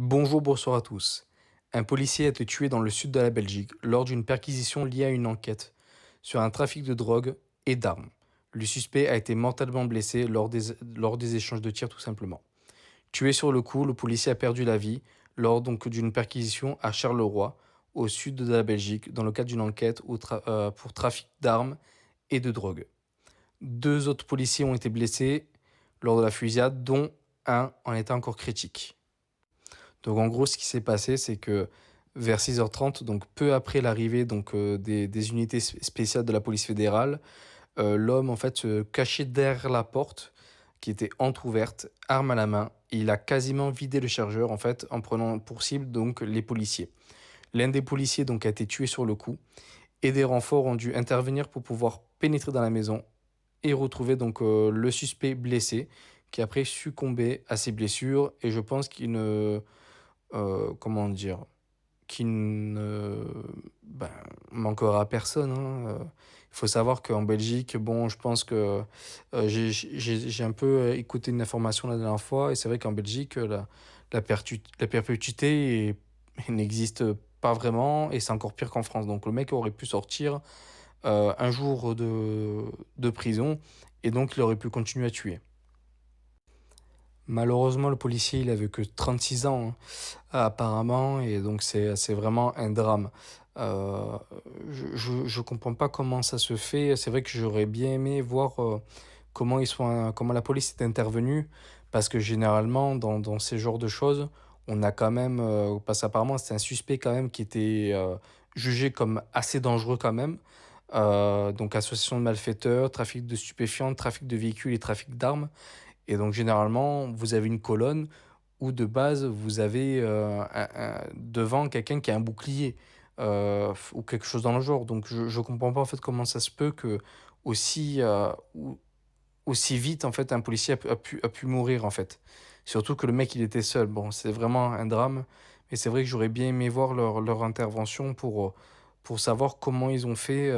Bonjour, bonsoir à tous. Un policier a été tué dans le sud de la Belgique lors d'une perquisition liée à une enquête sur un trafic de drogue et d'armes. Le suspect a été mortellement blessé lors des échanges de tirs tout simplement. Tué sur le coup, le policier a perdu la vie lors donc d'une perquisition à Charleroi, au sud de la Belgique, dans le cadre d'une enquête pour trafic d'armes et de drogue. Deux autres policiers ont été blessés lors de la fusillade, dont un en état encore critique. Donc en gros, ce qui s'est passé, c'est que vers 6h30, donc peu après l'arrivée des unités spéciales de la police fédérale, l'homme en fait se cachait derrière la porte qui était entrouverte, arme à la main. Et il a quasiment vidé le chargeur en fait en prenant pour cible donc les policiers. L'un des policiers donc a été tué sur le coup et des renforts ont dû intervenir pour pouvoir pénétrer dans la maison et retrouver le suspect blessé qui a après succombé à ses blessures et je pense qu'il ne comment dire, qui ne manquera à personne, hein. Il faut savoir qu'en Belgique, bon, je pense que j'ai un peu écouté une information la dernière fois, et c'est vrai qu'en Belgique, la perpétuité n'existe pas vraiment, et c'est encore pire qu'en France. Donc le mec aurait pu sortir un jour de prison, et donc il aurait pu continuer à tuer. Malheureusement, le policier, il avait que 36 ans, hein, apparemment, et donc c'est vraiment un drame. Euh, je comprends pas comment ça se fait. C'est vrai que j'aurais bien aimé voir comment la police est intervenue, parce que généralement, dans ces genres de choses, on a quand même, parce qu'apparemment, c'est un suspect quand même qui était jugé comme assez dangereux quand même. Donc association de malfaiteurs, trafic de stupéfiants, trafic de véhicules et trafic d'armes. Et donc généralement, vous avez une colonne où de base, vous avez devant quelqu'un qui a un bouclier ou quelque chose dans le genre. Donc je ne comprends pas en fait comment ça se peut que aussi, aussi vite en fait un policier a pu mourir en fait. Surtout que le mec il était seul. Bon, c'est vraiment un drame. Mais c'est vrai que j'aurais bien aimé voir leur intervention pour savoir comment ils ont fait.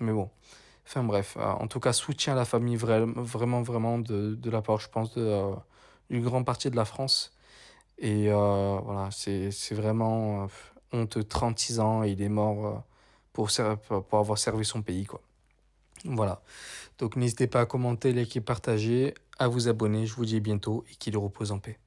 Mais bon. Enfin bref, en tout cas, soutien à la famille vraiment, vraiment de la part, je pense, d'une grande partie de la France. Et voilà, c'est vraiment honteux, 36 ans, et il est mort pour avoir servi son pays, quoi. Voilà. Donc n'hésitez pas à commenter, liker, partager, à vous abonner. Je vous dis à bientôt et qu'il repose en paix.